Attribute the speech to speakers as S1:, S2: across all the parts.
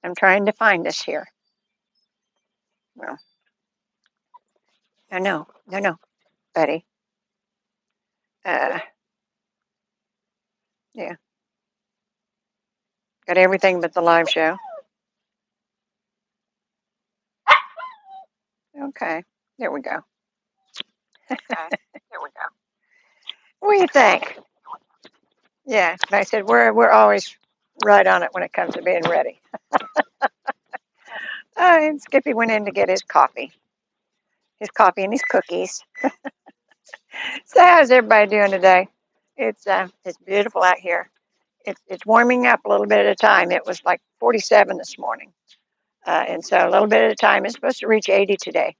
S1: I'm trying to find us here. Well, no, buddy. Yeah, got everything but the live show. Okay, there we go. What do you think? Yeah, and I said we're always right on it when it comes to being ready. And Skippy went in to get his coffee and his cookies. So how's everybody doing today? It's beautiful out here. It's warming up a little bit at a time. It was like 47 this morning, and so a little bit at a time. It's supposed to reach 80 today.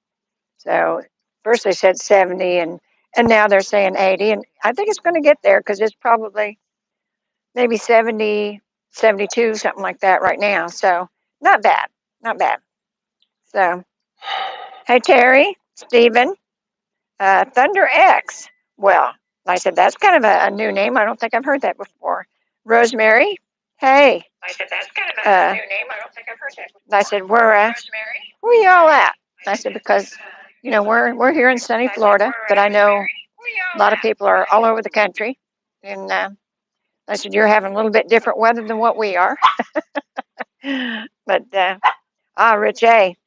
S1: So first they said 70, and now they're saying 80, and I think it's going to get there because it's probably maybe 70, 72, something like that right now. So not bad, not bad. So hey Terry, Stephen, Thunder X. Well, I said that's kind of a new name. I don't think I've heard that before. Rosemary, hey. I said that's kind of a new name. I don't think I've heard that before. I said where y'all at? I said because we're here in sunny Florida, but I know a lot of people are all over the country, and I said you're having a little bit different weather than what we are. But Rich A,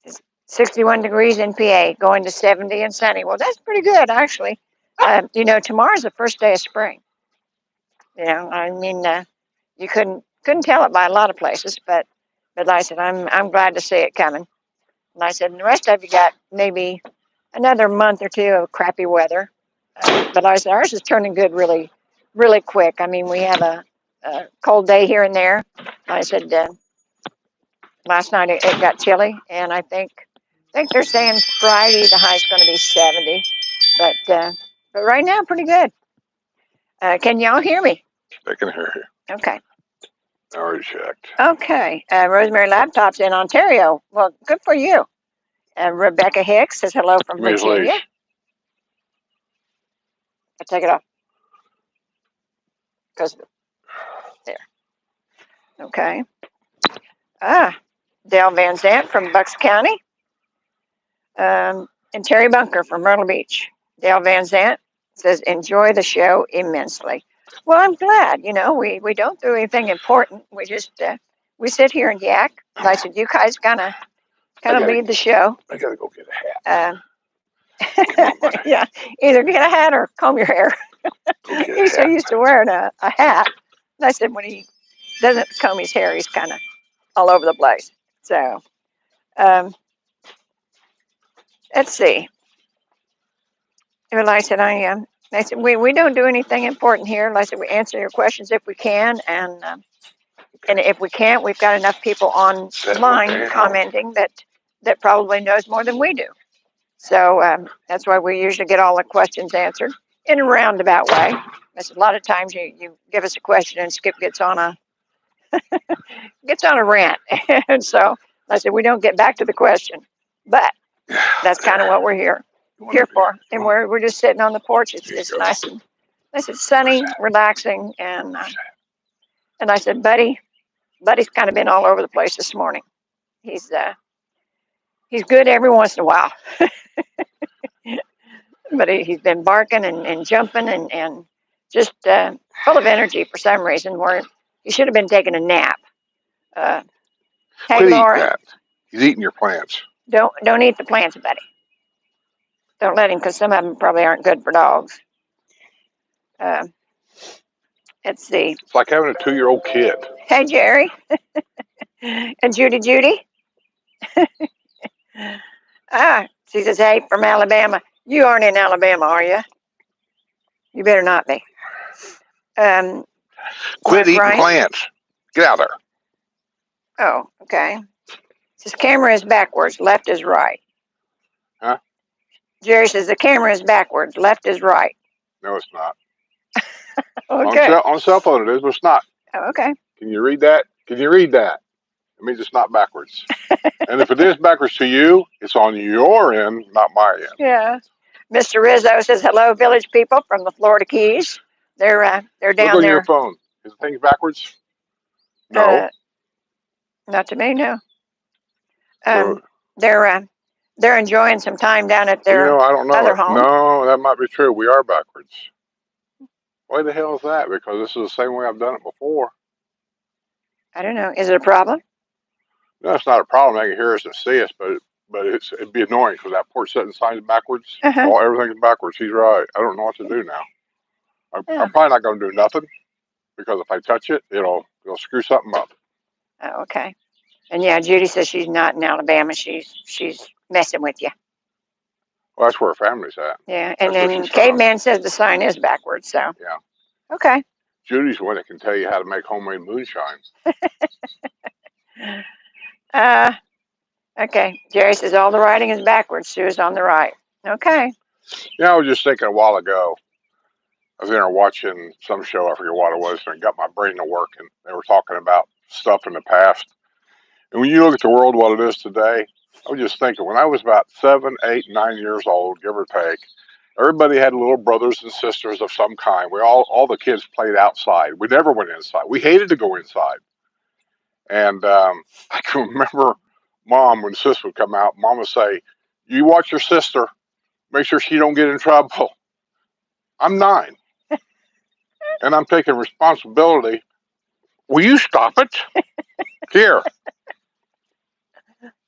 S1: it's 61 degrees in PA, going to 70 and sunny. Well, that's pretty good actually. Tomorrow's the first day of spring. I mean, you couldn't tell it by a lot of places, but I said I'm glad to see it coming. And I said, and the rest of you got maybe another month or two of crappy weather. But I said ours is turning good really, really quick. I mean, we have a cold day here and there. I said last night it got chilly, and I think they're saying Friday the high's going to be 70, but right now pretty good. Can y'all hear me?
S2: I can hear you.
S1: Okay.
S2: I already checked.
S1: Okay. Rosemary Laptop's in Ontario. Well, good for you. Rebecca Hicks says hello from Virginia. I take it off. Goes there. Okay. Dale Van Zant from Bucks County. And Terry Bunker from Myrtle Beach. Dale Van Zant says, enjoy the show immensely. Well, I'm glad. We don't do anything important. We just we sit here and yak. And I said, you guys kind of lead the show.
S2: I gotta go get a hat.
S1: Yeah, either get a hat or comb your hair. He's so used to wearing a hat. And I said when he doesn't comb his hair, he's kind of all over the place. So let's see. Well, I said we don't do anything important here. I said we answer your questions if we can, and if we can't, we've got enough people online commenting that probably knows more than we do. So that's why we usually get all the questions answered in a roundabout way. Because a lot of times you give us a question and Skip gets on a rant, and so I said we don't get back to the question, but that's kind of what we're here for. And we're just sitting on the porch. It's nice and sunny, relaxing, and I said, Buddy's kind of been all over the place this morning. He's good every once in a while. But he's been barking and jumping and just full of energy for some reason, where he should have been taking a nap. Hey, Laura.
S2: He's eating your plants.
S1: Don't eat the plants, buddy. Don't let him, because some of them probably aren't good for dogs. Let's see.
S2: It's like having a 2-year-old kid.
S1: Hey, Jerry. And Judy. She says, hey, from Alabama. You aren't in Alabama, are you? You better not be.
S2: Quit eating plants. Get out there.
S1: Oh, okay. Says camera is backwards, left is right.
S2: Huh?
S1: Jerry says the camera is backwards, left is right.
S2: No, it's not.
S1: Okay.
S2: On cell phone it is, but it's not.
S1: Oh, okay.
S2: Can you read that? It means it's not backwards. And if it is backwards to you, it's on your end, not my end.
S1: Yeah. Mr. Rizzo says, hello, village people from the Florida Keys. They're down
S2: Look on
S1: there.
S2: Your phone. Is the thing backwards? No.
S1: Not to me, no.
S2: So,
S1: They're they're enjoying some time down at
S2: you
S1: their
S2: know, I don't
S1: other
S2: know.
S1: home.
S2: No, that might be true. We are backwards. Why the hell is that? Because this is the same way I've done it before.
S1: I don't know. Is it a problem?
S2: No, it's not a problem. They can hear us and see us, but it'd be annoying because that porch setting sign's backwards.
S1: Uh-huh.
S2: All everything's backwards. He's right. I don't know what to do now.
S1: Yeah.
S2: I'm probably not going to do nothing because if I touch it, it'll screw something up.
S1: Oh, okay. And yeah, Judy says she's not in Alabama. She's messing with you.
S2: Well, that's where her family's at.
S1: Yeah. And
S2: That's where
S1: then
S2: she's from.
S1: Caveman says the sign is backwards. So
S2: Yeah.
S1: okay.
S2: Judy's the one that can tell you how to make homemade moonshine.
S1: Uh. Okay. Jerry says all the writing is backwards. Sue's on the right. Okay.
S2: Yeah, I was just thinking a while ago. I was in there watching some show. I forget what it was, and it got my brain to work. And they were talking about stuff in the past. And when you look at the world, what it is today, I was just thinking when I was about 7, 8, 9 years old, give or take, everybody had little brothers and sisters of some kind. We all the kids played outside. We never went inside. We hated to go inside. And I can remember Mom when Sis would come out. Mom would say, "You watch your sister. Make sure she don't get in trouble." I'm 9, and I'm taking responsibility. Will you stop it? Here,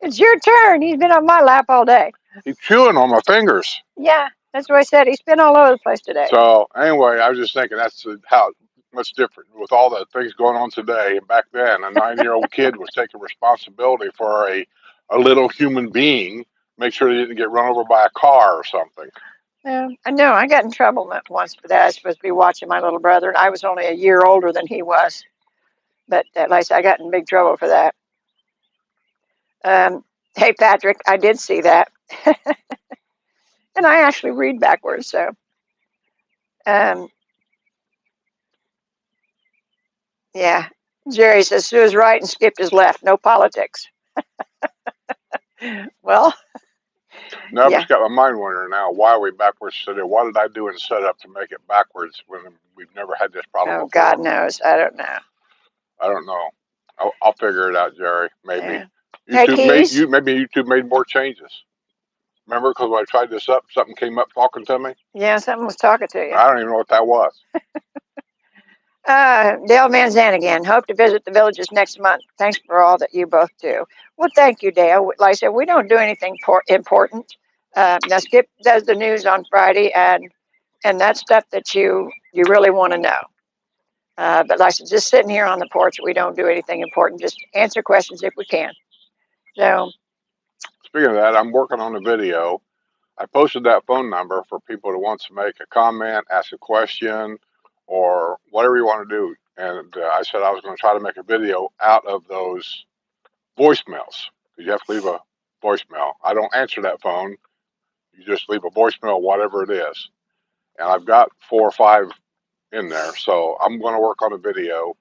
S1: It's your turn. He's been on my lap all day.
S2: he's chewing on my fingers.
S1: Yeah, that's what I said. He's been all over the place today.
S2: So anyway, I was just thinking that's how much different with all the things going on today. And back then, a 9-year-old kid was taking responsibility for a little human being, make sure they didn't get run over by a car or something.
S1: I know. I got in trouble once for that. I was supposed to be watching my little brother, and I was only a year older than he was. But at least I got in big trouble for that. Hey, Patrick, I did see that. And I actually read backwards. So, um, yeah. Jerry says Sue is right and Skip is left. No politics. Well,
S2: Now I've
S1: yeah.
S2: just got my mind wondering now, why are we backwards today? What did I do in setup to make it backwards when we've never had this problem
S1: Oh,
S2: before?
S1: God knows. I don't know.
S2: I don't know. I'll figure it out, Jerry. Maybe.
S1: Yeah. Hey, Keys.
S2: Maybe YouTube made more changes. Remember, because when I tried this up, something came up talking to me.
S1: Yeah, someone was talking to you.
S2: I don't even know what that was.
S1: Dale Manzan again. Hope to visit the villages next month. Thanks for all that you both do. Well, thank you, Dale. Like I said, we don't do anything important. Now, Skip does the news on Friday, and that's stuff that you really want to know. But like I said, just sitting here on the porch, we don't do anything important. Just answer questions if we can. So,
S2: Speaking of that, I'm working on a video. I posted that phone number for people who wants to make a comment, ask a question, or whatever you want to do. And I said I was going to try to make a video out of those voicemails. You have to leave a voicemail. I don't answer that phone. You just leave a voicemail, whatever it is. And I've got 4 or 5 in there. So I'm going to work on a video.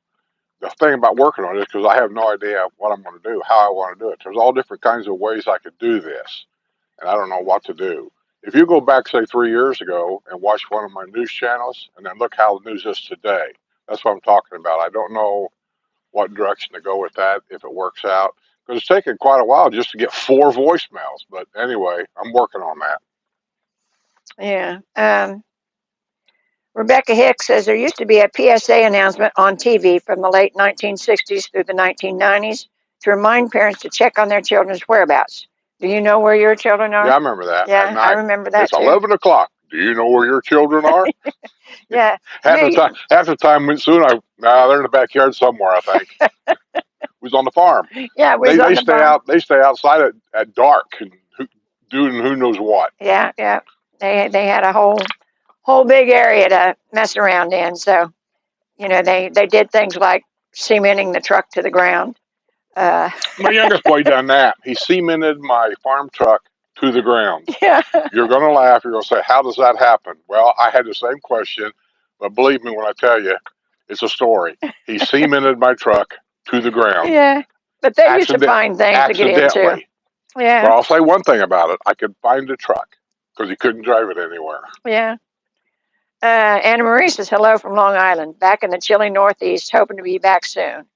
S2: The thing about working on it is because I have no idea what I'm going to do, how I want to do it. There's all different kinds of ways I could do this, and I don't know what to do. If you go back, say, 3 years ago and watch one of my news channels and then look how the news is today, that's what I'm talking about. I don't know what direction to go with that, if it works out. Because it's taken quite a while just to get 4 voicemails. But anyway, I'm working on that.
S1: yeah. Rebecca Hicks says there used to be a PSA announcement on TV from the late 1960s through the 1990s to remind parents to check on their children's whereabouts. Do you know where your children are?
S2: Yeah, I remember that.
S1: Yeah,
S2: At night.
S1: I remember that
S2: It's
S1: too.
S2: 11 o'clock. Do you know where your children are?
S1: Yeah.
S2: Half the time, soon they're in the backyard somewhere, I think. Who's on the farm?
S1: Yeah, we
S2: They stay out. They stay outside at dark and doing who knows what.
S1: Yeah. They had a whole big area to mess around in. So, they did things like cementing the truck to the ground.
S2: My youngest boy done that. He cemented my farm truck to the ground.
S1: Yeah.
S2: You're going to laugh. You're going to say, how does that happen? Well, I had the same question, but believe me when I tell you, it's a story. He cemented my truck to the ground.
S1: Yeah. But they used to find things to get into. Yeah.
S2: Well, I'll say one thing about it. I could find the truck because he couldn't drive it anywhere.
S1: Yeah. Anna Marie says hello from Long Island, back in the chilly Northeast, hoping to be back soon.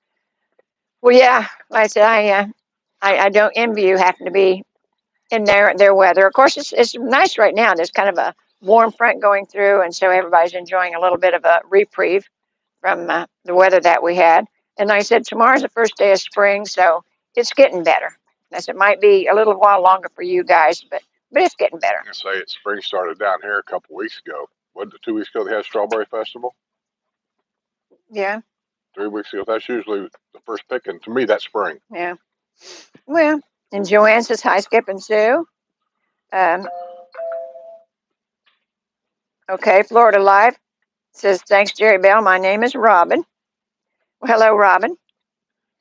S1: Well, yeah, like I said, I don't envy you having to be in their weather. Of course, it's nice right now. There's kind of a warm front going through, and so everybody's enjoying a little bit of a reprieve from the weather that we had. And like I said, tomorrow's the first day of spring, so it's getting better. As it might be a little while longer for you guys, but it's getting better.
S2: I say it. Spring started down here a couple weeks ago. What, 2 weeks ago they had Strawberry Festival?
S1: Yeah,
S2: 3 weeks ago. That's usually the first picking. To me, that's spring.
S1: yeah. Well, and Joanne says hi, Skip and Sue. Um, okay, Florida Live says thanks, Jerry Bell. My name is Robin. Well, hello, Robin.
S2: Is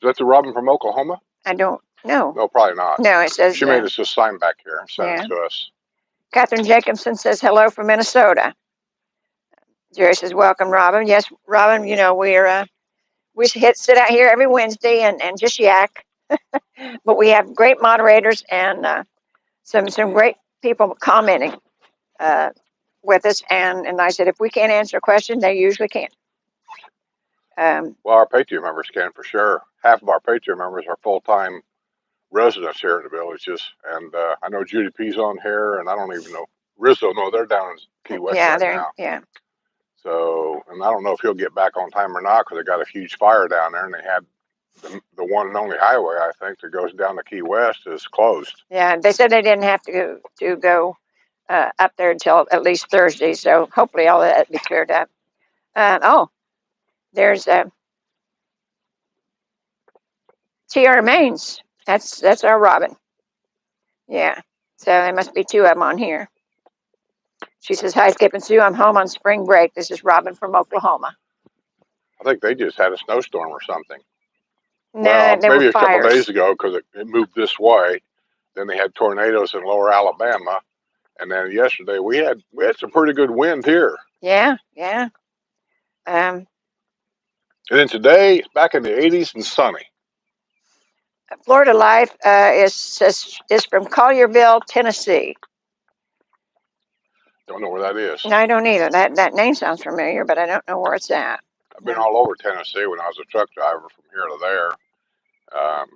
S2: that the Robin from Oklahoma?
S1: I don't know.
S2: No, probably not.
S1: No, it says.
S2: She made us a sign back here and sent
S1: Yeah.
S2: it to us.
S1: Catherine Jacobson says hello from Minnesota. Jerry says welcome, Robin. Yes, Robin. You know we sit out here every Wednesday and just yak. But we have great moderators and some great people commenting with us. And I said if we can't answer a question, they usually can.
S2: Well, our Patriot members can for sure. Half of our Patriot members are full-time residents here in the villages, and I know Judy P's on here, and I don't even know Rizzo. No, they're down in Key West
S1: Yeah,
S2: right
S1: they're
S2: now.
S1: yeah.
S2: So, and I don't know if he'll get back on time or not because they got a huge fire down there, and they had the one and only highway I think that goes down to Key West is closed.
S1: Yeah, they said they didn't have to go up there until at least Thursday. So hopefully all that will be cleared up. Oh, there's TR Mains. That's our Robin. Yeah. So there must be two of them on here. She says, hi, Skip and Sue. I'm home on spring break. This is Robin from Oklahoma.
S2: I think they just had a snowstorm or something.
S1: No,
S2: Well,
S1: there
S2: maybe
S1: were
S2: a couple
S1: fires.
S2: days ago because it moved this way. Then they had tornadoes in lower Alabama. And then yesterday we had some pretty good wind here.
S1: Yeah, yeah.
S2: And then today it's back in the 80s and sunny.
S1: Florida Life is from Collierville, Tennessee.
S2: Don't know where that is.
S1: No, I don't either. That name sounds familiar, but I don't know where it's at.
S2: I've been all over Tennessee when I was a truck driver from here to there.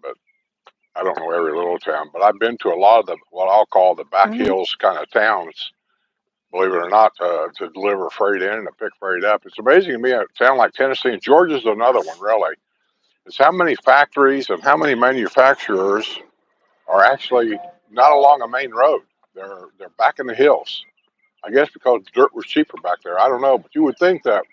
S2: But I don't know every little town. But I've been to a lot of the what I'll call the back hills kind of towns, believe it or not, to deliver freight in and to pick freight up. It's amazing to me a town like Tennessee, and Georgia's another one really. It's how many factories and how many manufacturers are actually not along a main road. They're back in the hills. I guess because dirt was cheaper back there. I don't know, but you would think that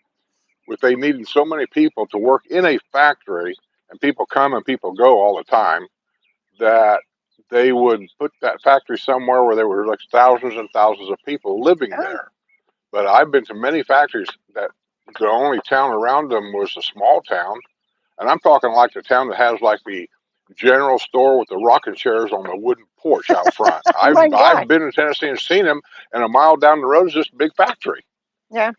S2: with they needing so many people to work in a factory and people come and people go all the time, that they would put that factory somewhere where there were like thousands and thousands of people living there. But I've been to many factories that the only town around them was a small town. And I'm talking like the town that has like the general store with the rocking chairs on the wooden porch out front. I've been in Tennessee and seen them, and a mile down the road is this big factory.
S1: Yeah.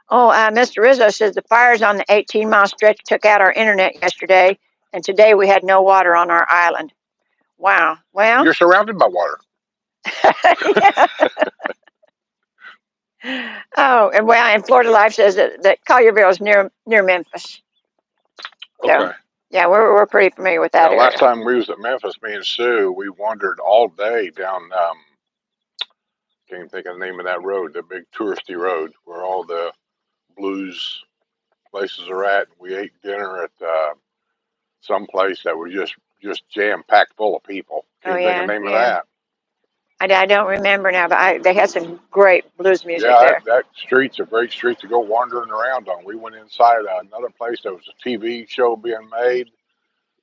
S1: Oh, Mr. Rizzo says the fires on the 18-mile stretch took out our internet yesterday, and today we had no water on our island. Wow. Well,
S2: you're surrounded by water.
S1: Oh, and Florida Life says that Collierville is near Memphis. So,
S2: okay.
S1: Yeah, we're pretty familiar with that area.
S2: Last time we was at Memphis, me and Sue, we wandered all day down. Can't even think of the name of that road, the big touristy road where all the blues places are at. We ate dinner at some place that was just jam packed full of people. Can't think of the name of that.
S1: I don't remember now, but they had some great blues music there.
S2: That street's a great street to go wandering around on. We went inside another place. There was a TV show being made,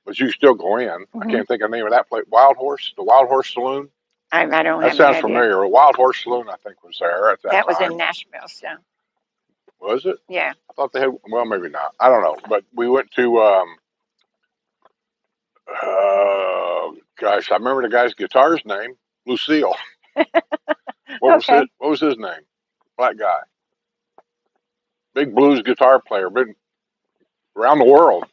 S2: but you still go in. I can't think of the name of that place. The Wild Horse Saloon.
S1: I don't
S2: that
S1: have
S2: sounds
S1: any
S2: familiar. A Wild Horse Saloon, I think, was there at that time.
S1: That was in Nashville, so.
S2: Was it?
S1: Yeah.
S2: I thought they had, well, maybe not. I don't know. But we went to, gosh, I remember the guy's guitar's name, Lucille. What was his name? Black guy. Big blues guitar player, been around the world.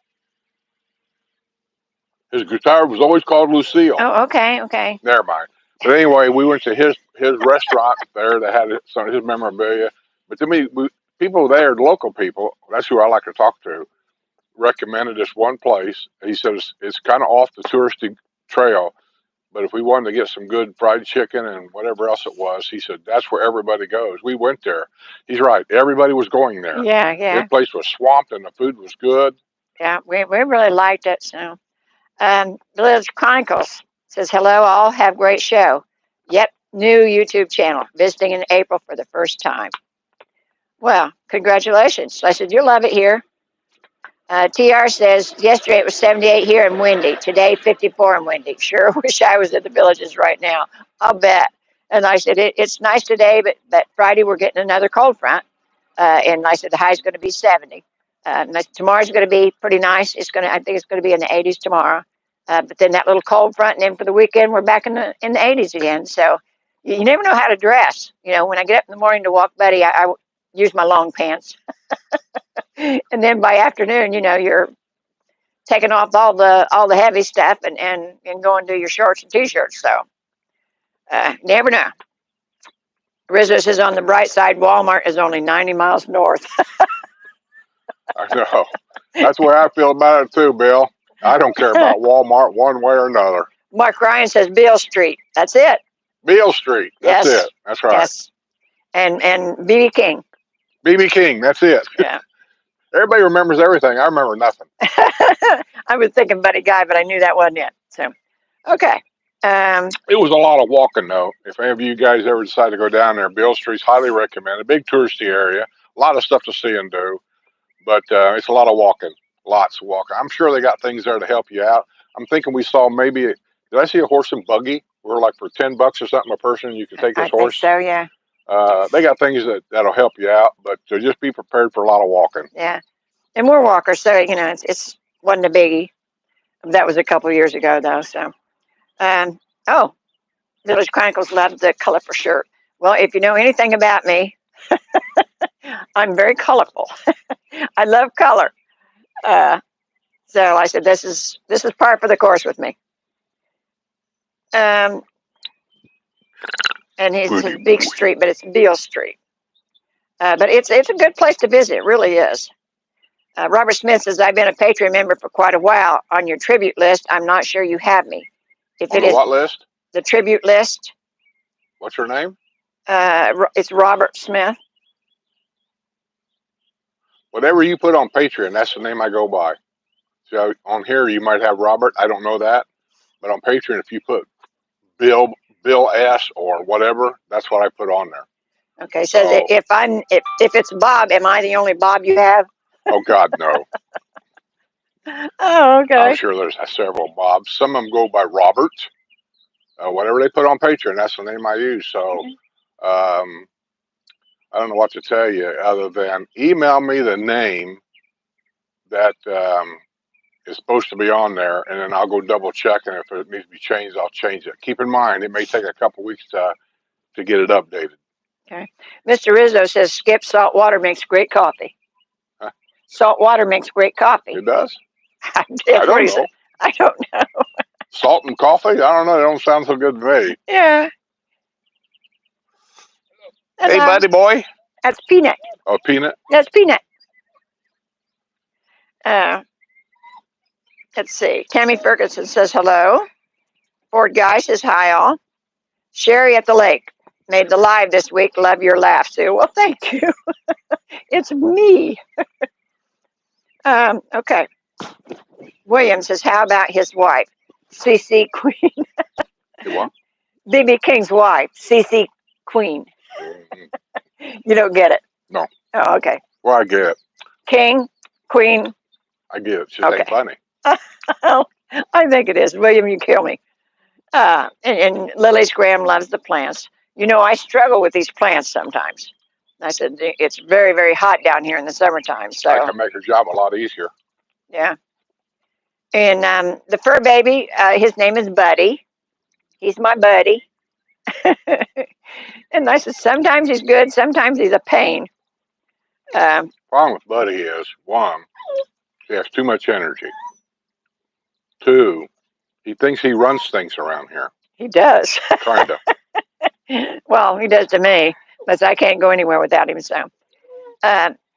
S2: His guitar was always called Lucille.
S1: Oh, okay.
S2: Never mind. But anyway, we went to his restaurant there that had some of his memorabilia. But to me, people there, local people, that's who I like to talk to, recommended this one place. He said it's kind of off the touristy trail, but if we wanted to get some good fried chicken and whatever else it was, he said that's where everybody goes. We went there. He's right. Everybody was going there.
S1: Yeah, yeah,
S2: That place was swamped and the food was good.
S1: yeah. We really liked it. So, Village Chronicles says, hello, all. Have great show. Yep, new YouTube channel. Visiting in April for the first time. Well, congratulations. I said, you'll love it here. TR says, yesterday it was 78 here and windy. Today, 54 and windy. Sure wish I was at the Villages right now. I'll bet. And I said, it's nice today, but Friday we're getting another cold front. And I said, the high is going to be 70. Tomorrow's going to be pretty nice. I think it's going to be in the 80s tomorrow. But then that little cold front, and then for the weekend, we're back in the 80s again. So you never know how to dress. You know, when I get up in the morning to walk Buddy, I use my long pants. And then by afternoon, you know, you're taking off all the heavy stuff and going to your shorts and t-shirts. So never know. Rizzo says, on the bright side, Walmart is only 90 miles north.
S2: I know. That's the way I feel about it too, Bill. I don't care about Walmart one way or another.
S1: Mark Ryan says Beale Street. That's it.
S2: Beale Street. That's it. That's right.
S1: Yes. And BB King.
S2: BB King. That's it.
S1: Yeah.
S2: Everybody remembers everything. I remember nothing.
S1: I was thinking Buddy Guy, but I knew that wasn't it. So, okay.
S2: It was a lot of walking, though. If any of you guys ever decide to go down there, Beale Street's highly recommended. Big touristy area. A lot of stuff to see and do. But it's a lot of walking. Lots of walking. I'm sure they got things there to help you out. I'm thinking we saw maybe, did I see a horse and buggy? We're like for $10 or something a person, you can take this horse.
S1: I think so, yeah.
S2: They got things that'll help you out, but just be prepared for a lot of walking.
S1: Yeah. And we're walkers, so, you know, it's wasn't a biggie. That was a couple of years ago, though, so. Village Chronicles loved the colorful shirt. Well, if you know anything about me, I'm very colorful. I love color. So I said, this is par for the course with me. And he says Big Street, but it's Beale Street. But it's a good place to visit. It really is. Robert Smith says, I've been a Patreon member for quite a while. On your tribute list, I'm not sure you have me. If
S2: on the what list?
S1: The tribute list.
S2: What's her name?
S1: It's Robert Smith.
S2: Whatever you put on Patreon, that's the name I go by. So on here, you might have Robert. I don't know that. But on Patreon, if you put Bill S. or whatever, that's what I put on there.
S1: Okay, so if it's Bob, am I the only Bob you have?
S2: Oh, God, no.
S1: Oh, okay.
S2: I'm sure there's several Bobs. Some of them go by Robert. Whatever they put on Patreon, that's the name I use. So I don't know what to tell you other than email me the name that is supposed to be on there, and then I'll go double check, and if it needs to be changed, I'll change it. Keep in mind, it may take a couple weeks to get it updated.
S1: Okay. Mr. Rizzo says, Skip, salt water makes great coffee.
S2: Huh?
S1: Salt water makes great coffee.
S2: It does?
S1: I don't know. I don't know.
S2: Salt and coffee? I don't know. It don't sound so good to me.
S1: Yeah.
S2: Hey, buddy boy.
S1: That's Peanut.
S2: Oh, Peanut?
S1: That's Peanut. Let's see. Tammy Ferguson says hello. Ford Guy says hi all. Sherry at the lake. Made the live this week. Love your laugh, Sue. Well, thank you. It's me. Okay. William says, how about his wife, CC Queen?
S2: What?
S1: BB King's wife, CC Queen. You don't get it?
S2: No.
S1: Oh, okay.
S2: Well, I get it.
S1: King, Queen.
S2: I get it. She ain't funny.
S1: Oh, I think it is. William, you kill me. And Lily's Graham loves the plants. You know, I struggle with these plants sometimes. I said, it's very, very hot down here in the summertime. So
S2: I can make her job a lot easier.
S1: Yeah. And the fur baby, his name is Buddy. He's my buddy. And I said, sometimes he's good, sometimes he's a pain.
S2: Problem with Buddy is, one, he has too much energy. Two, he thinks he runs things around here.
S1: He does.
S2: Kind of.
S1: Well, he does to me, but I can't go anywhere without him. So,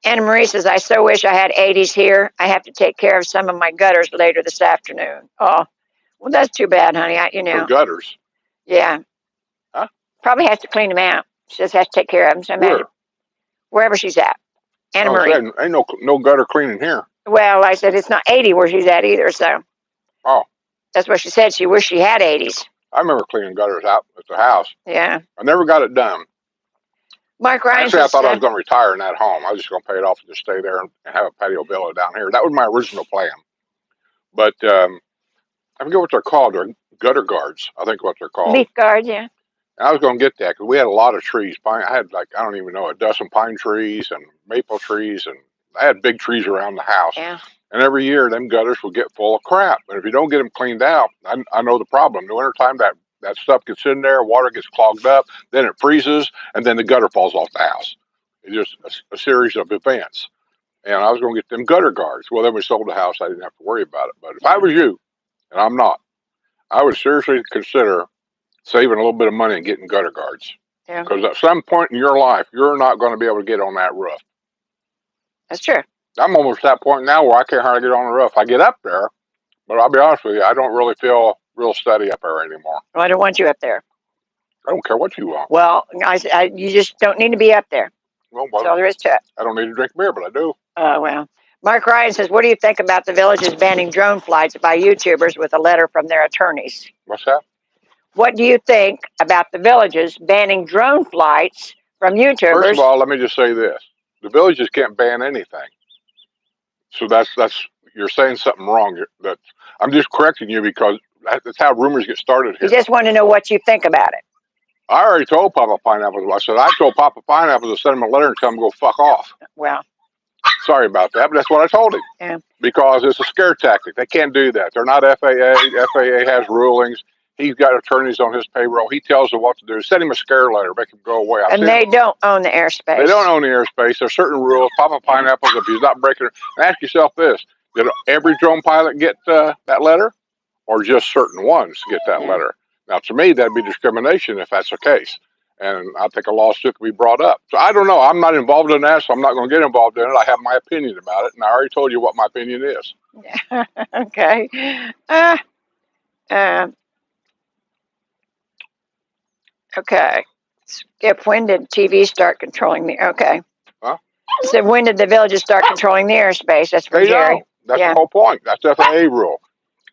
S1: Anna Marie says, I so wish I had 80s here. I have to take care of some of my gutters later this afternoon. Oh, well, that's too bad, honey.
S2: Her gutters.
S1: Yeah.
S2: Huh?
S1: Probably has to clean them out. She just has to take care of them. So
S2: Where?
S1: Wherever she's at. Anna Marie.
S2: Saying, ain't no gutter cleaning here.
S1: Well, I said it's not 80 where she's at either, so.
S2: Oh.
S1: That's what she said. She wished she had 80s.
S2: I remember cleaning gutters out at the house.
S1: Yeah.
S2: I never got it done.
S1: Mark Ryan
S2: Actually,
S1: says,
S2: I thought I was going to retire in that home. I was just going to pay it off and just stay there and have a patio villa down here. That was my original plan. But I forget what they're called. They're gutter guards, I think what they're called.
S1: Leaf guards, yeah.
S2: And I was going to get that because we had a lot of trees. I had I don't even know, a dozen pine trees and maple trees. And I had big trees around the house.
S1: Yeah.
S2: And every year, them gutters would get full of crap. And if you don't get them cleaned out, I know the problem. In the wintertime, that stuff gets in there, water gets clogged up, then it freezes, and then the gutter falls off the house. It's just a series of events. And I was going to get them gutter guards. Well, then we sold the house. I didn't have to worry about it. But if I was you, and I'm not, I would seriously consider saving a little bit of money and getting gutter guards.
S1: Yeah.
S2: Because at some point in your life, you're not going to be able to get on that roof.
S1: That's true.
S2: I'm almost at that point now where I can't hardly get on the roof. I get up there, but I'll be honest with you, I don't really feel real steady up there anymore.
S1: Well, I don't want you up there.
S2: I don't care what you want.
S1: Well, you just don't need to be up there.
S2: Well,
S1: That's all there is to it.
S2: I don't need to drink beer, but I do.
S1: Well. Mark Ryan says, what do you think about the villages banning drone flights by YouTubers with a letter from their attorneys?
S2: What's that?
S1: What do you think about the villages banning drone flights from YouTubers?
S2: First of all, let me just say this. The villages can't ban anything. So that's you're saying something wrong. I'm just correcting you because that's how rumors get started here.
S1: You just want to know what you think about it.
S2: I already told Papa Pineapple. I told Papa Pineapple to send him a letter and tell him to go fuck off.
S1: Well.
S2: Sorry about that, but that's what I told him.
S1: Yeah.
S2: Because it's a scare tactic. They can't do that. They're not FAA. FAA has rulings. He's got attorneys on his payroll. He tells them what to do. Send him a scare letter. Make him go away.
S1: And they don't own the airspace.
S2: They don't own the airspace. There's certain rules. Papa Pineapples, if he's not breaking it. And ask yourself this. Did every drone pilot get that letter? Or just certain ones get that letter? Now, to me, that'd be discrimination if that's the case. And I think a lawsuit could be brought up. So I don't know. I'm not involved in that, so I'm not going to get involved in it. I have my opinion about it, and I already told you what my opinion is.
S1: Okay. Okay. Skip, when did TV start controlling the... Okay.
S2: Huh?
S1: So when did the villages start controlling the airspace? That's for Jerry.
S2: That's the whole point. That's the FAA rule.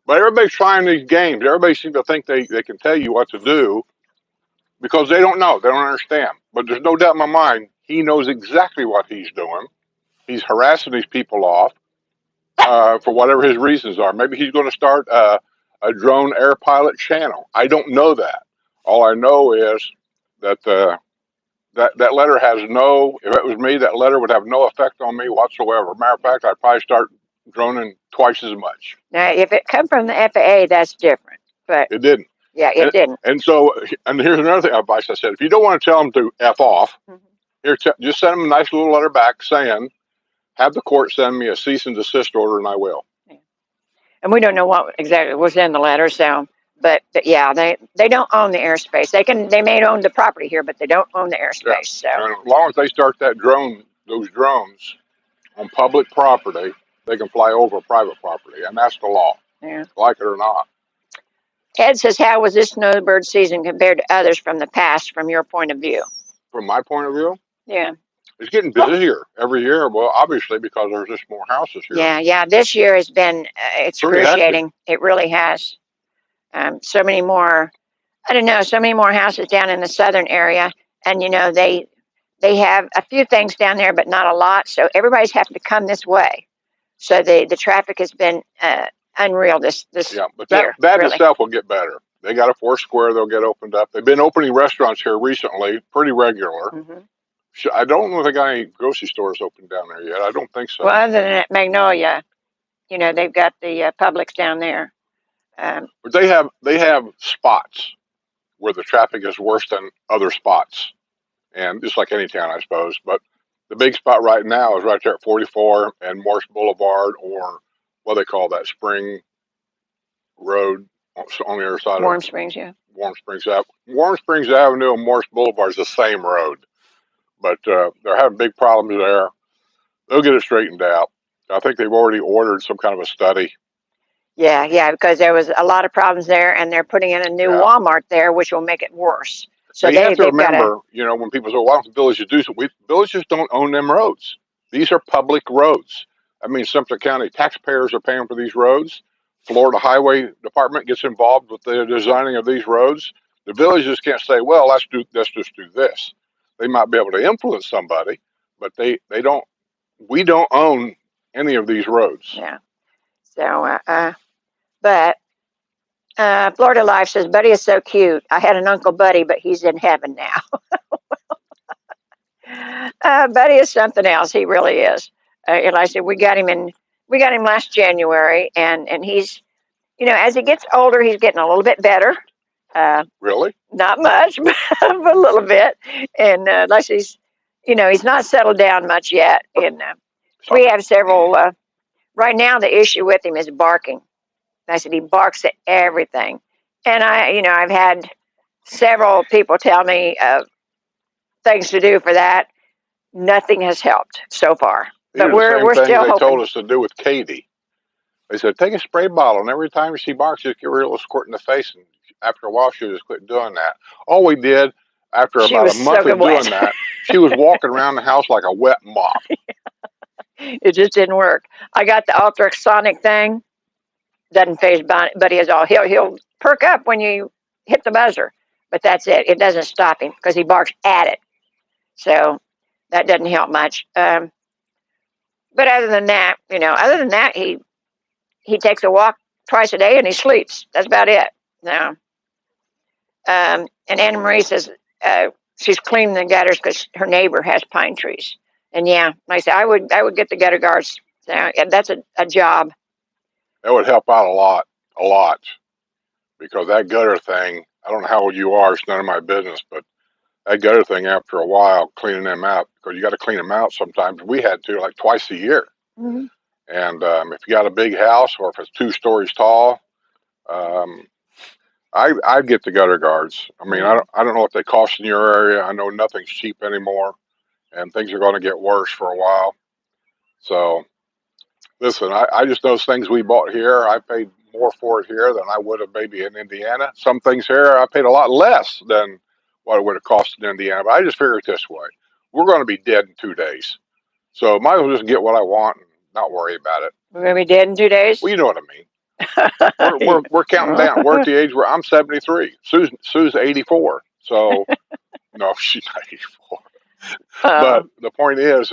S2: But everybody's trying these games. Everybody seems to think they can tell you what to do because they don't know. They don't understand. But there's no doubt in my mind, he knows exactly what he's doing. He's harassing these people off for whatever his reasons are. Maybe he's going to start a drone air pilot channel. I don't know that. All I know is that that letter has no, if it was me, that letter would have no effect on me whatsoever. Matter of fact, I'd probably start droning twice as much.
S1: Now, if it come from the FAA, that's different. But
S2: it didn't.
S1: Yeah, it didn't.
S2: And so, and here's another thing, advice I said: if you don't want to tell them to F off, here, just send them a nice little letter back saying, "Have the court send me a cease and desist order, and I will."
S1: Yeah. And we don't know what exactly was in the letter, so. But yeah, they don't own the airspace. They may own the property here, but they don't own the airspace. So
S2: and as long as they start those drones on public property, they can fly over private property, and that's the law.
S1: Yeah.
S2: Like it or not.
S1: Ed says, how was this snowbird season compared to others from the past, from your point of view?
S2: From my point of view?
S1: Yeah.
S2: It's getting busier every year. Well, obviously, because there's just more houses here.
S1: Yeah. This year has been excruciating. It really has. So many more, I don't know, so many more houses down in the southern area. And, they have a few things down there, but not a lot. So everybody's having to come this way. So the traffic has been unreal this
S2: yeah, but
S1: year.
S2: That really. Itself will get better. They got a Foursquare, they'll get opened up. They've been opening restaurants here recently, pretty regular. Mm-hmm. I don't know if they got any grocery stores open down there yet. I don't think so.
S1: Well, other than at Magnolia, they've got the Publix down there.
S2: But they have spots where the traffic is worse than other spots, and just like any town, I suppose. But the big spot right now is right there at 44 and Morse Boulevard, or what they call that, Spring Road on the other side.
S1: Warm Springs, yeah.
S2: Warm Springs Avenue and Morse Boulevard is the same road, but they're having big problems there. They'll get it straightened out. I think they've already ordered some kind of a study.
S1: Yeah, because there was a lot of problems there, and they're putting in a new
S2: Yeah.
S1: Walmart there, which will make it worse. So
S2: But you have to
S1: they've got to.
S2: remember, when people say, "Why don't the villages do so?" Villages don't own them roads. These are public roads. I mean, Sumter County taxpayers are paying for these roads. Florida Highway Department gets involved with the designing of these roads. The villages can't say, "Well, let's just do this." They might be able to influence somebody, but they don't. We don't own any of these roads.
S1: Yeah. So, but Florida Life says, Buddy is so cute. I had an Uncle Buddy, but he's in heaven now. Buddy is something else. He really is. And I said, we got him last January, and he's, as he gets older, he's getting a little bit better.
S2: Really?
S1: Not much, but a little bit. And like he's not settled down much yet. And we have several. Right now, the issue with him is barking. I said he barks at everything, and I've had several people tell me things to do for that. Nothing has helped so far, but we're still hoping.
S2: They told us to do with Katie. They said take a spray bottle, and every time she barks, just give her a little squirt in the face, and after a while, she just quit doing that. All we did after about a month of doing that, she was walking around the house like a wet mop.
S1: It just didn't work. I got the ultrasonic thing. Doesn't phase Buddy at all. He'll perk up when you hit the buzzer, but that's it. It doesn't stop him because he barks at it. So that doesn't help much. But other than that, he takes a walk twice a day and he sleeps. That's about it. Now, and Anna Marie says she's cleaning the gutters because her neighbor has pine trees. And yeah, like I said, I would get the gutter guards. That's a job.
S2: That would help out a lot, because that gutter thing, I don't know how old you are, it's none of my business, but that gutter thing, after a while, cleaning them out, because you got to clean them out sometimes. We had to, like, twice a year.
S1: Mm-hmm.
S2: And if you got a big house, or if it's 2 stories tall, I'd get the gutter guards. I mean, I don't know what they cost in your area. I know nothing's cheap anymore, and things are going to get worse for a while. So, listen, I just those things we bought here, I paid more for it here than I would have maybe in Indiana. Some things here, I paid a lot less than what it would have cost in Indiana. But I just figure it this way: we're going to be dead in 2 days, so might as well just get what I want and not worry about it.
S1: We're going to be dead in 2 days?
S2: Well, you know what I mean. We're counting down. We're at the age where I'm 73. Sue's 84. So, no, she's not 84. But the point is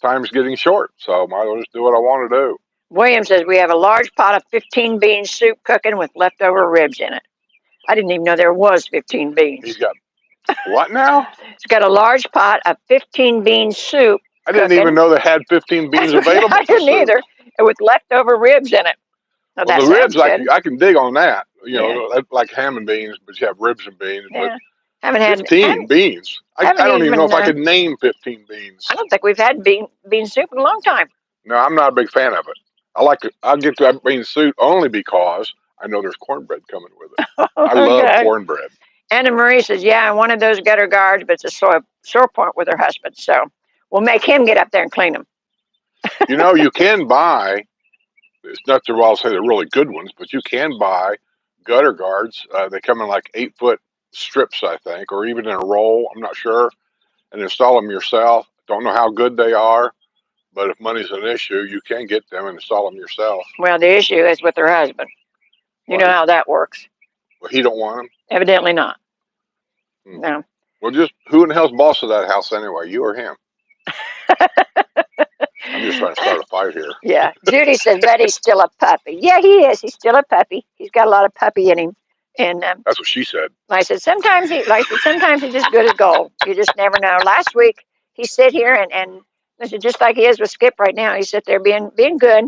S2: time's getting short. So might as well just do what I want to do.
S1: William says we have a large pot of 15 bean soup cooking with leftover ribs in it. I didn't even know there was 15 beans.
S2: He's got what now?
S1: He's got a large pot of 15 bean soup.
S2: I didn't even know they had 15 beans available.
S1: I didn't either. With leftover ribs in it.
S2: Well, the ribs, I can dig on that. Like ham and beans, but you have ribs and beans.
S1: Yeah.
S2: But 15 beans. I don't even know if I could name 15 beans.
S1: I don't think we've had bean soup in a long time.
S2: No, I'm not a big fan of it. I'll get to bean soup only because I know there's cornbread coming with it. I love cornbread.
S1: Anna Marie says, yeah, I wanted those gutter guards, but it's a sore point with her husband. So we'll make him get up there and clean them.
S2: You can buy, it's not to all say they're really good ones, but you can buy gutter guards. They come in like 8-foot strips, I think, or even in a roll, I'm not sure, and install them yourself. Don't know how good they are, but if money's an issue, you can get them and install them yourself.
S1: Well, the issue is with her husband. You know how that works.
S2: Well, he don't want them?
S1: Evidently not. No.
S2: Well, just who in the hell's boss of that house anyway, you or him? I'm just trying to start a fight here.
S1: Yeah. Judy says Betty's still a puppy. Yeah, he is. He's still a puppy. He's got a lot of puppy in him. And
S2: that's what she said.
S1: I said sometimes he's just good as gold. You just never know. Last week he sit here and listen, just like he is with Skip right now. He sit there being good.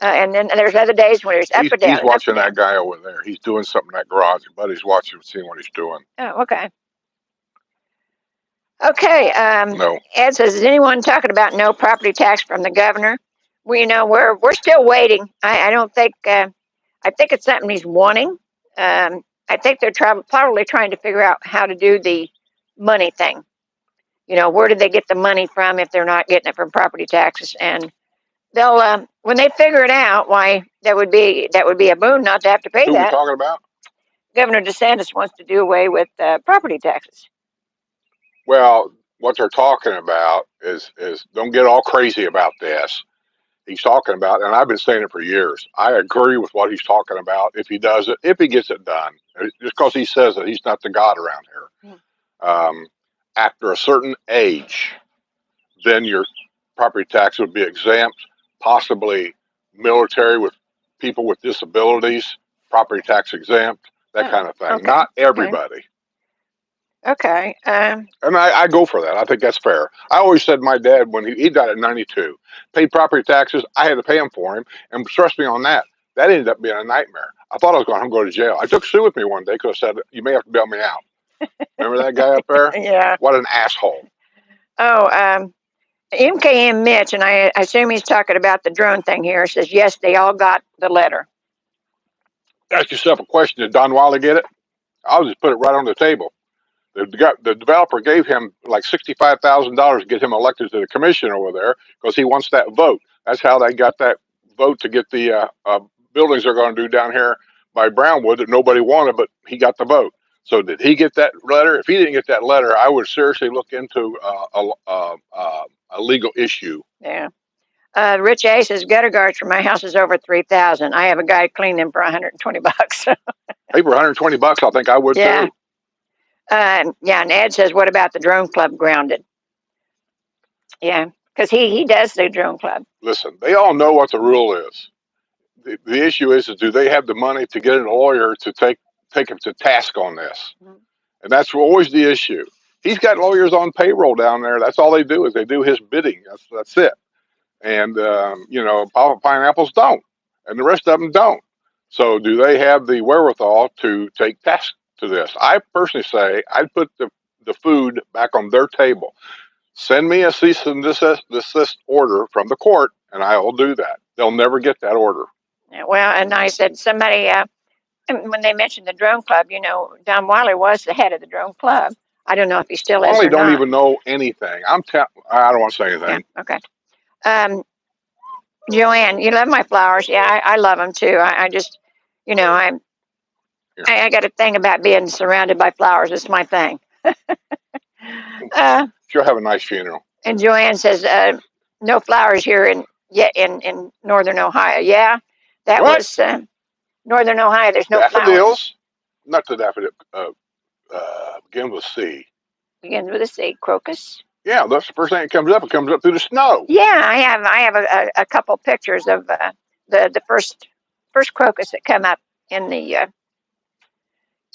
S1: And then there's other days when he's up or down.
S2: He's watching that guy over there. He's doing something in that garage. Buddy's watching, seeing what he's doing.
S1: Oh, okay. Okay.
S2: No.
S1: Ed says, is anyone talking about no property tax from the governor? We're still waiting. I don't think. I think it's something he's wanting. I think they're probably trying to figure out how to do the money thing. where did they get the money from if they're not getting it from property taxes? And they'll, when they figure it out, why that would be a boon not to have to pay
S2: Who are we
S1: that.
S2: talking about?
S1: Governor DeSantis wants to do away with property taxes.
S2: Well, what they're talking about is don't get all crazy about this. He's talking about, and I've been saying it for years. I agree with what he's talking about. If he does it, if he gets it done, just because he says it, he's not the God around here. After a certain age, then your property tax would be exempt. Possibly military with people with disabilities, property tax exempt, that kind of thing.
S1: Okay.
S2: Not everybody.
S1: Okay.
S2: And I go for that. I think that's fair. I always said my dad, when he died at 92, paid property taxes. I had to pay them for him. And trust me on that, that ended up being a nightmare. I thought I was going to go to jail. I took Sue with me one day because I said, you may have to bail me out. Remember that guy up there?
S1: Yeah.
S2: What an asshole.
S1: Oh, MKM Mitch, and I assume he's talking about the drone thing here, says, yes, they all got the letter.
S2: Ask yourself a question. Did Don Wiley get it? I'll just put it right on the table. The developer gave him like $65,000 to get him elected to the commission over there because he wants that vote. That's how they got that vote to get the buildings they're going to do down here by Brownwood that nobody wanted, but he got the vote. So did he get that letter? If he didn't get that letter, I would seriously look into a legal issue.
S1: Yeah. Rich A says gutter guards for my house is over $3,000. I have a guy clean them for $120.
S2: Hey, for $120, I think I would
S1: Yeah.
S2: too.
S1: Yeah, and Ed says, what about the drone club grounded? Yeah, because he does the drone club.
S2: Listen, they all know what the rule is. The issue is do they have the money to get a lawyer to take him to task on this? And that's always the issue. He's got lawyers on payroll down there. That's all they do is they do his bidding. That's it. And, pineapples don't. And the rest of them don't. So do they have the wherewithal to take task to this? I personally say I'd put the food back on their table. Send me a cease and desist order from the court, and I will do that. They'll never get that order.
S1: Well, and I said somebody, when they mentioned the drone club, Don Wiley was the head of the drone club. I don't know if he still is.
S2: I
S1: or
S2: don't
S1: not.
S2: even know anything. I don't want to say anything.
S1: Yeah, okay. Joanne, you love my flowers. Yeah, I love them too. I just, I got a thing about being surrounded by flowers. It's my thing.
S2: She'll have a nice funeral.
S1: And Joanne says, no flowers here in Northern Ohio. Yeah, that
S2: What?
S1: was Northern Ohio. There's no flowers.
S2: Daffodils? Not the daffodil. Begin with C.
S1: Begins with a C. Crocus.
S2: Yeah, that's the first thing that comes up. It comes up through the snow.
S1: Yeah, I have a couple pictures of the first crocus that come up in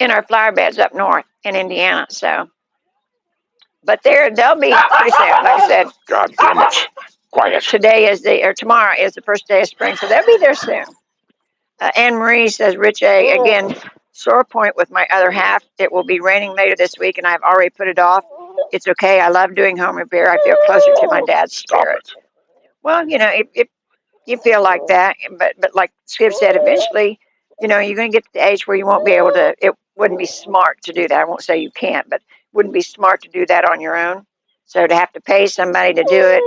S1: our flower beds up north in Indiana. So, but they'll be pretty soon. Like I said,
S2: God damn it! Quiet.
S1: Tomorrow is the first day of spring, so they'll be there soon. Anne Marie says, Rich A, again, sore point with my other half. It will be raining later this week, and I've already put it off. It's okay. I love doing home repair. I feel closer to my dad's spirit. Well, if you feel like that, but like Skip said, eventually, you're going to get to the age where you won't be able to. It wouldn't be smart to do that. I won't say you can't, but it wouldn't be smart to do that on your own. So to have to pay somebody to do it,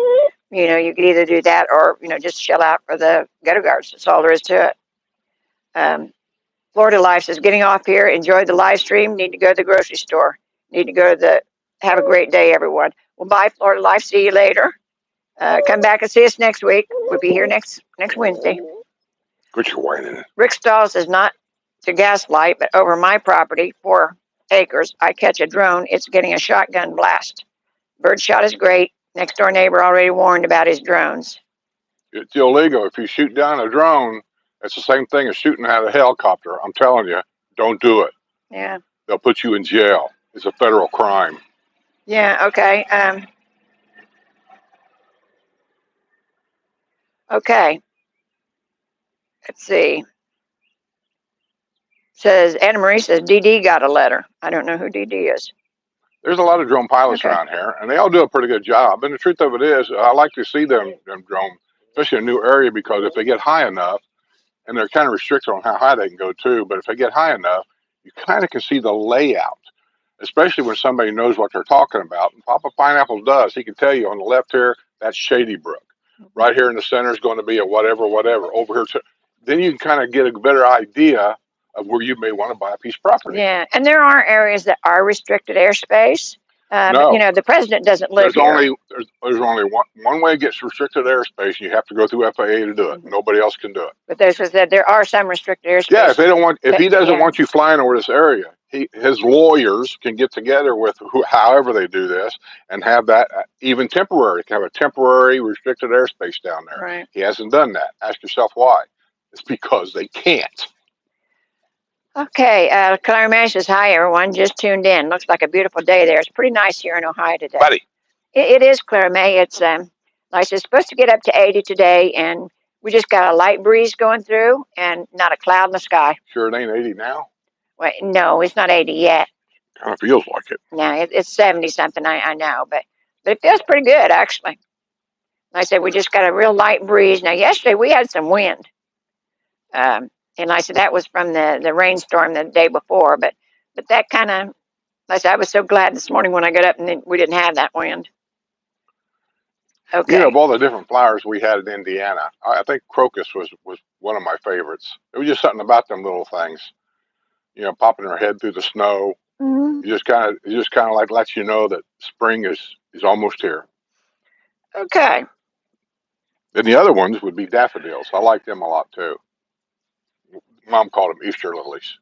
S1: you could either do that or just shell out for the gutter guards. That's all there is to it. Florida Life says, getting off here. Enjoy the live stream. Need to go to the grocery store. Need to go to have a great day, everyone. Well, bye, Florida Life. See you later. Come back and see us next week. We'll be here next Wednesday.
S2: Put your wine in it.
S1: Rick Stahl says, not to gaslight, but over my property, 4 acres, I catch a drone. It's getting a shotgun blast. Birdshot is great. Next door neighbor already warned about his drones.
S2: It's illegal. If you shoot down a drone, it's the same thing as shooting at a helicopter. I'm telling you, don't do it.
S1: Yeah.
S2: They'll put you in jail. It's a federal crime.
S1: Yeah, okay. Okay. Let's see. Says Anna Marie says DD got a letter. I don't know who DD is.
S2: There's a lot of drone pilots around here, and they all do a pretty good job. And the truth of it is, I like to see them drone, especially in a new area, because if they get high enough, and they're kind of restricted on how high they can go too, but if they get high enough, you kind of can see the layout. especially when somebody knows what they're talking about. And Papa Pineapple does. He can tell you on the left here, that's Shady Brook. Right here in the center is going to be a whatever, whatever. Over here, then you can kind of get a better idea of where you may want to buy a piece of property.
S1: Yeah, and there are areas that are restricted airspace. But
S2: No,
S1: the president doesn't live
S2: there's
S1: here.
S2: only one way it gets restricted airspace. You have to go through FAA to do it. Nobody else can do it.
S1: But there's that there are some restricted airspace.
S2: Yeah, if he doesn't
S1: yeah.
S2: want you flying over this area, his lawyers can get together with however they do this and have that even temporary. Have a temporary restricted airspace down there.
S1: Right.
S2: He hasn't done that. Ask yourself why. It's because they can't.
S1: Okay, Claire Mash says, hi, everyone. Just tuned in. Looks like a beautiful day there. It's pretty nice here in Ohio today.
S2: Buddy.
S1: It is, Claire May. It's like it's supposed to get up to 80 today, and we just got a light breeze going through and not a cloud in the sky.
S2: Sure, it ain't 80 now?
S1: Wait, no, it's not 80 yet.
S2: Kind of feels like it.
S1: No, it's 70 something, I know, but it feels pretty good, actually. Like I said, we just got a real light breeze. Now, yesterday we had some wind. And like I said, that was from the rainstorm the day before, but that kind of, like I said, I was so glad this morning when I got up and then we didn't have that wind. Okay.
S2: You know, of all the different flowers we had in Indiana, I think crocus was one of my favorites. It was just something about them little things, you know, popping their head through the snow.
S1: Mm-hmm.
S2: It just kind of like lets you know that spring is almost here.
S1: Okay.
S2: Then the other ones would be daffodils. I like them a lot too. Mom called them Easter lilies.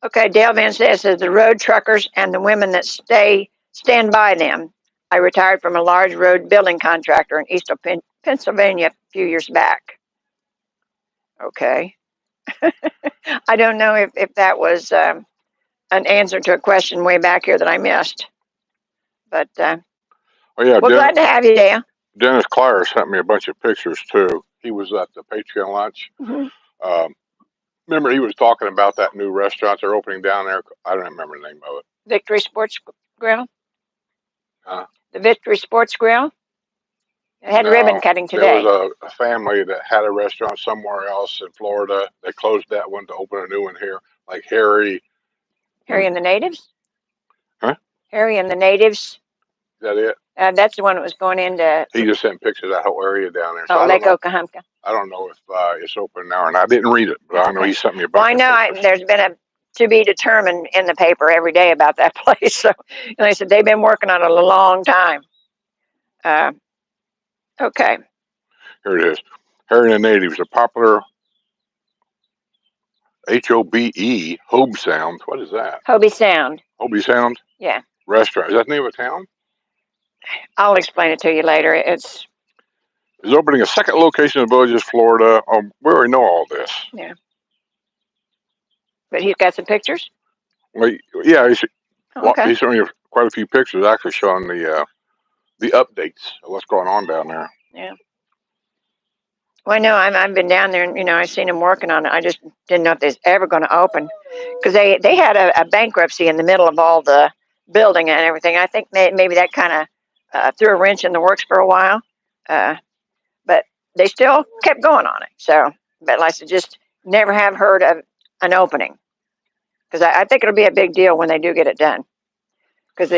S1: Okay, Dale Van says the road truckers and the women that stand by them. I retired from a large road building contractor in Eastern Pennsylvania a few years back. Okay. I don't know if that was an answer to a question way back here that I missed. But
S2: oh yeah,
S1: we're glad to have you, Dale.
S2: Dennis Clyer sent me a bunch of pictures too. He was at the Patreon lunch.
S1: Mm-hmm.
S2: Remember, he was talking about that new restaurant they're opening down there. I don't remember the name of it.
S1: Victory Sports Grill?
S2: Huh?
S1: The Victory Sports Grill? It had ribbon cutting today.
S2: There was a family that had a restaurant somewhere else in Florida. They closed that one to open a new one here. Like Harry
S1: and the Natives?
S2: Huh?
S1: Harry and the Natives?
S2: Is that it?
S1: That's the one that was going into.
S2: He just sent pictures of that whole area down there.
S1: So Lake Okahumpka.
S2: I don't know if it's open now, and I didn't read it, but I know he sent me a bunch.
S1: Well, I know there's been a to be determined in the paper every day about that place. So, and they said they've been working on it a long time. Okay.
S2: Here it is. Harry and the Natives, a popular HOBE, Hobe Sound. What is that?
S1: Hobie Sound.
S2: Hobie Sound?
S1: Yeah.
S2: Restaurant. Is that the name of a town?
S1: I'll explain it to you later. It's
S2: opening a second location in Villages, Florida. We already know all this.
S1: Yeah. But he's got some pictures?
S2: Well, yeah, he's showing you quite a few pictures actually showing the updates of what's going on down there.
S1: Yeah. Well, I know I've been down there and, I've seen them working on it. I just didn't know if they was ever going to open because they had a bankruptcy in the middle of all the building and everything. I think maybe that kind of threw a wrench in the works for a while. But they still kept going on it. So, but like I said, just never have heard of an opening because I think it'll be a big deal when they do get it done. Because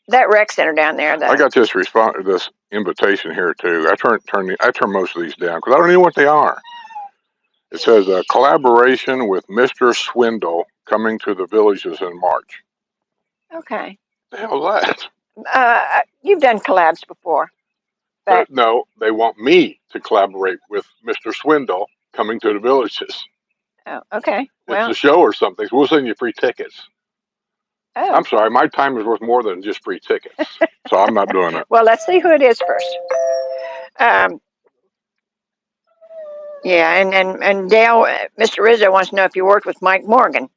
S1: that rec center down there.
S2: I got this invitation here too. I turn most of these down because I don't know what they are. It says a collaboration with Mr. Swindle coming to the Villages in March.
S1: Okay.
S2: What the hell is that?
S1: You've done collabs before. But
S2: no, they want me to collaborate with Mr. Swindle coming to the Villages.
S1: Oh, okay.
S2: It's a show or something. So we'll send you free tickets.
S1: Oh.
S2: I'm sorry, my time is worth more than just free tickets, so I'm not doing it.
S1: Well, let's see who it is first. Yeah, and Dale, Mr. Rizzo wants to know if you worked with Mike Morgan.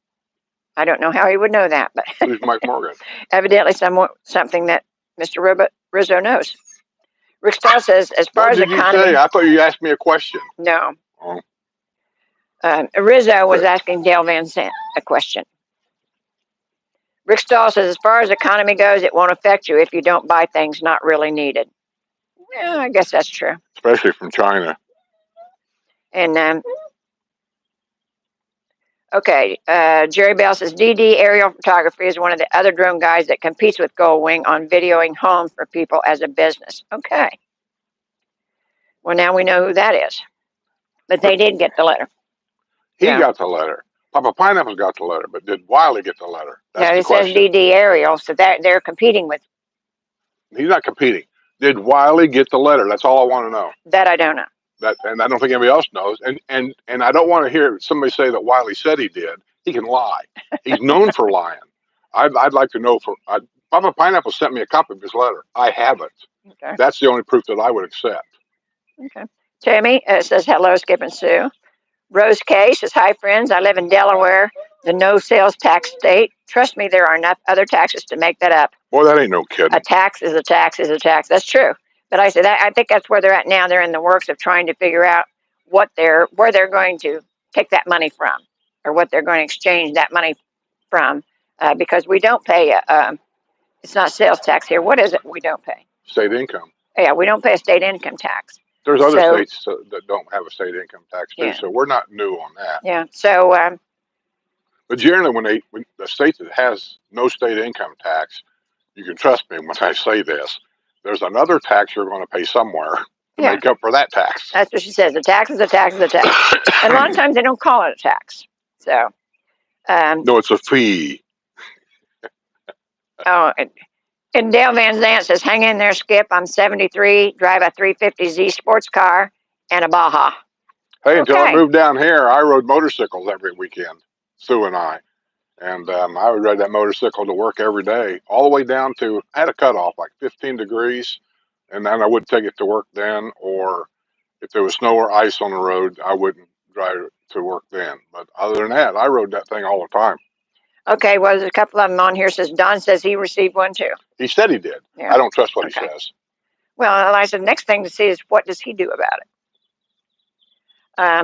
S1: I don't know how he would know that, but
S2: who's Mike Morgan?
S1: Evidently, something that Mr. Rizzo knows. Rick Stahl says, as far as economy.
S2: What did you say? I thought you asked me a question.
S1: No.
S2: Oh.
S1: Rizzo was asking Dale Van Sant a question. Rick Stahl says, as far as economy goes, it won't affect you if you don't buy things not really needed. Yeah, I guess that's true.
S2: Especially from China.
S1: And Okay, Jerry Bell says DD Aerial Photography is one of the other drone guys that competes with Goldwing on videoing homes for people as a business. Okay. Well, now we know who that is. But they did get the letter.
S2: He
S1: Yeah.
S2: got the letter. Papa Pineapple got the letter, but did Wiley get the letter? That's
S1: No,
S2: the
S1: it says
S2: question.
S1: DD Aerial, so they're competing with.
S2: He's not competing. Did Wiley get the letter? That's all I want to know.
S1: That I don't know.
S2: And I don't think anybody else knows. And I don't want to hear somebody say that Wiley said he did. He can lie. He's known for lying. I'd like to know Papa Pineapple sent me a copy of his letter. I have it.
S1: Okay.
S2: That's the only proof that I would accept.
S1: Okay. Tammy says hello, Skip and Sue. Rose K says hi, friends. I live in Delaware, the no sales tax state. Trust me, there are enough other taxes to make that up.
S2: Boy, that ain't no kidding.
S1: A tax is a tax is a tax. That's true. But I said I think that's where they're at now. They're in the works of trying to figure out where they're going to take that money from, or what they're going to exchange that money from, because we don't pay it's not sales tax here. What is it we don't pay?
S2: State income.
S1: Yeah, we don't pay a state income tax.
S2: There's other states that don't have a state income tax too,
S1: Yeah.
S2: so we're not new on that.
S1: Yeah. So.
S2: But generally, when the state that has no state income tax, you can trust me when I say this, there's another tax you're going to pay somewhere to make up for that tax.
S1: That's what she says. The tax is a tax is a tax. And a lot of times they don't call it a tax. So.
S2: No, it's a fee.
S1: Oh, and Dale Van Zant says, hang in there, Skip. I'm 73, drive a 350Z sports car and a Baja.
S2: Hey, until I moved down here, I rode motorcycles every weekend, Sue and I. And I would ride that motorcycle to work every day, all the way down to, I had a cutoff, like 15 degrees. And then I wouldn't take it to work then, or if there was snow or ice on the road, I wouldn't drive it to work then. But other than that, I rode that thing all the time.
S1: Okay, well, there's a couple of them on here. Says Don says he received one too.
S2: He said he did. Yeah. I don't trust what he says.
S1: Well, I said next thing to see is what does he do about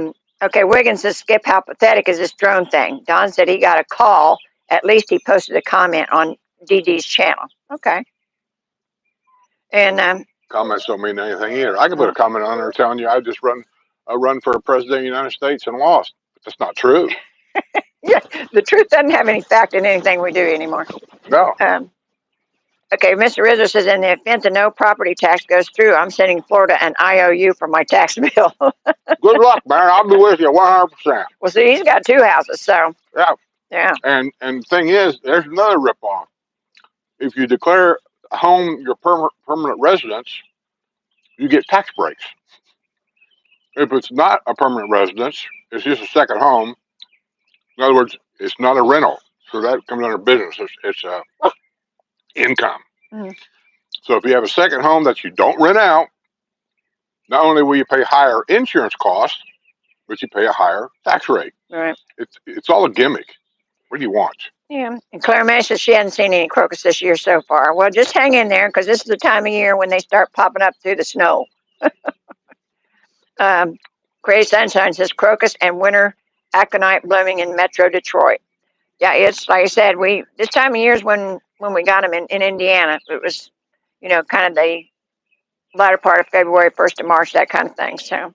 S1: it. Okay, Wiggins says, Skip, how pathetic is this drone thing? Don said he got a call. At least he posted a comment on DD's channel. Okay. And
S2: comments don't mean anything either. I could put a comment on there telling you I just run for president of the United States and lost. But that's not true.
S1: Yeah, the truth doesn't have any fact in anything we do anymore.
S2: No.
S1: Okay, Mr. Rizzo says, in the event the no property tax goes through, I'm sending Florida an IOU for my tax bill.
S2: Good luck, man. I'll be with you 100%.
S1: Well, see, he's got 2 houses, so.
S2: Yeah.
S1: Yeah.
S2: And the thing is, there's another ripoff. If you declare a home your permanent residence, you get tax breaks. If it's not a permanent residence, it's just a second home. In other words, it's not a rental, so that comes under business. It's income. Mm-hmm. So if you have a second home that you don't rent out, not only will you pay higher insurance costs, but you pay a higher tax rate.
S1: Right.
S2: It's all a gimmick. What do you want? Yeah.
S1: And Claire May says she hasn't seen any crocus this year so far. Well, just hang in there because this is the time of year when they start popping up through the snow. Crazy Sunshine says crocus and winter aconite blooming in Metro Detroit. Yeah, it's like I said, this time of year is when we got them in Indiana. It was, kind of the latter part of February, 1st of March, that kind of thing. So,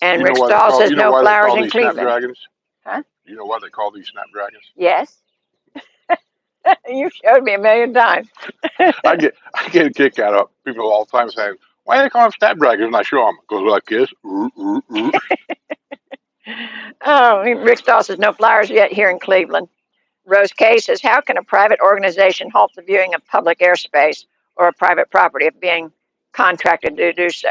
S1: and Rick Stahl says no flowers in Cleveland.
S2: Snapdragons?
S1: Huh?
S2: You know why they call these snapdragons?
S1: Yes. You showed me a million times.
S2: I get a kick out of people all the time saying, why do they call them snapdragons? And I show them. It goes like this.
S1: Oh, Rick Stahl says no flowers yet here in Cleveland. Rose K says, how can a private organization halt the viewing of public airspace or a private property if being contracted to do so?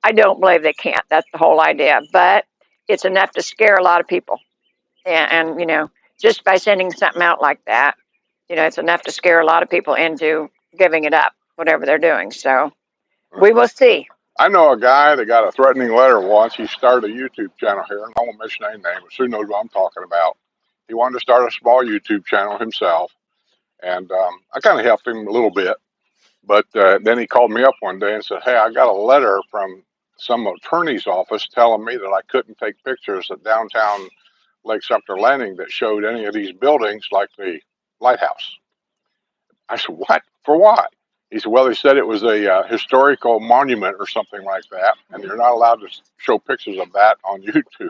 S1: I don't believe they can't. That's the whole idea. But it's enough to scare a lot of people. And just by sending something out like that, it's enough to scare a lot of people into giving it up, whatever they're doing. So we will see.
S2: I know a guy that got a threatening letter once. He started a YouTube channel here, and I won't mention any name, but Sue knows what I'm talking about. He wanted to start a small YouTube channel himself, and I kind of helped him a little bit. But then he called me up one day and said, hey, I got a letter from some attorney's office telling me that I couldn't take pictures at downtown Lake Sumter Landing that showed any of these buildings like the lighthouse. I said, what? For what? He said, well, he said it was a historical monument or something like that, and you're not allowed to show pictures of that on YouTube.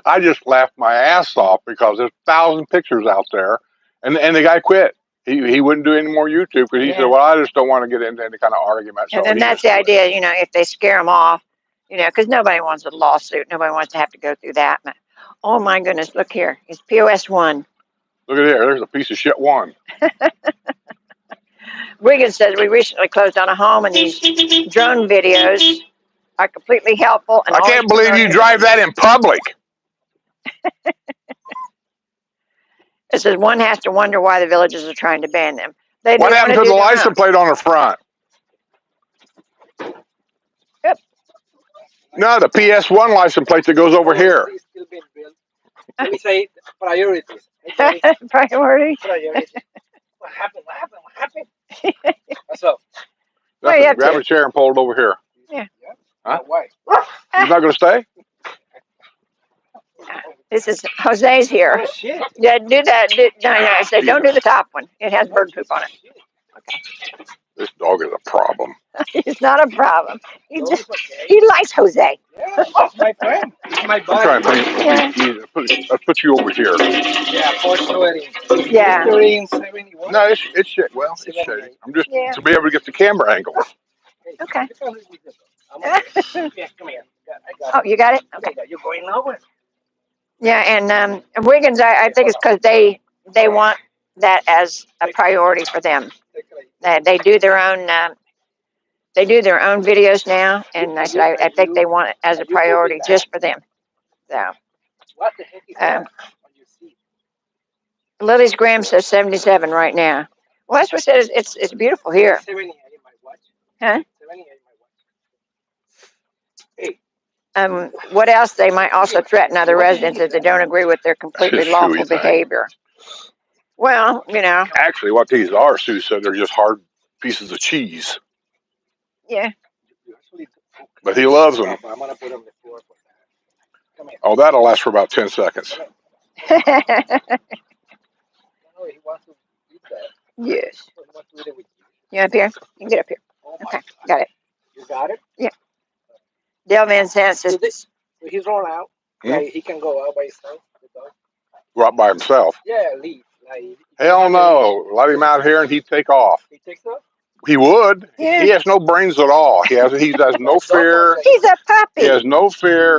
S2: I just laughed my ass off because there's 1,000 pictures out there, and the guy quit. He wouldn't do any more YouTube because he said, "Well, I just don't want to get into any kind of argument." So
S1: and then that's the idea, you know, if they scare them off, you know, because nobody wants a lawsuit. Nobody wants to have to go through that. Oh my goodness, look here. It's POS 1.
S2: Look at there. There's a piece of shit one.
S1: Wiggins says we recently closed on a home, and these drone videos are completely helpful. And
S2: I can't believe you drive that in public.
S1: It says one has to wonder why the villages are trying to ban them.
S2: What happened to the license plate on the front?
S1: Yep.
S2: No, the PS1 license plate that goes over here.
S3: It's still being built. Let me say priorities.
S1: Priority.
S3: Priorities. What happened? What happened? What happened? What's up?
S1: Where you up
S2: Grab
S1: to?
S2: a chair and pull it over here.
S1: Yeah.
S2: Huh?
S3: Why?
S2: You're not going to stay?
S1: This is Jose's here.
S3: Oh, shit.
S1: Yeah, do that. No, I said don't do the top one. It has bird poop on it.
S2: This dog is a problem.
S1: It's not a problem. He
S3: No,
S1: just
S3: it's okay.
S1: he likes Jose.
S3: Yeah, that's my friend. He's my
S2: I'm trying
S3: buddy.
S2: to think. Let's put you over here.
S3: Yeah, Porch Sett'in.
S1: Yeah.
S3: History in 71.
S2: No, it's shit. Well, it's shitty. I'm just
S1: Yeah.
S2: to be able to get the camera angle.
S3: Hey,
S1: Okay.
S3: you can live with this. I'm okay. Yeah, come here. I got
S1: Oh,
S3: it.
S1: you got it?
S3: Okay.
S1: Okay.
S3: You're going nowhere.
S1: Yeah, and Wiggins, I think it's because they want that as a priority for them.
S3: Take it.
S1: They do their own videos now, and I said I think they want it as a priority just for them. So
S3: What the heck is that on your seat?
S1: Lily's Graham says 77 right now. Well, that's what it says. It's beautiful here.
S3: 70 in my watch.
S1: Huh?
S3: 70 in my watch. Hey.
S1: What else? They might also threaten other residents if they don't agree with their completely
S2: Chewy
S1: lawful
S2: thing.
S1: behavior. Well, you know,
S2: Actually, what these are, Sue said, they're just hard pieces of cheese.
S1: yeah.
S3: You actually-
S2: But he loves them.
S3: I'm gonna put on the floor for that. Come here.
S2: Oh, that'll last for about 10 seconds.
S3: No, he wants to eat that.
S1: Yes.
S3: He wants to eat it with you.
S1: You up here? You can get up here.
S3: Oh my
S1: Okay,
S3: God.
S1: got it.
S3: You got it?
S1: Dale Van Sant says,
S3: So he's rolled out.
S2: Hmm?
S3: Like he can go out by himself. The dog.
S2: Right by himself.
S3: Yeah, leave. Like
S2: Hell no. Let him out here and he'd take off.
S3: he takes off.
S2: He would.
S1: Yeah.
S2: He has no brains at all. He has no fear.
S1: he's a puppy.
S2: He has no fear.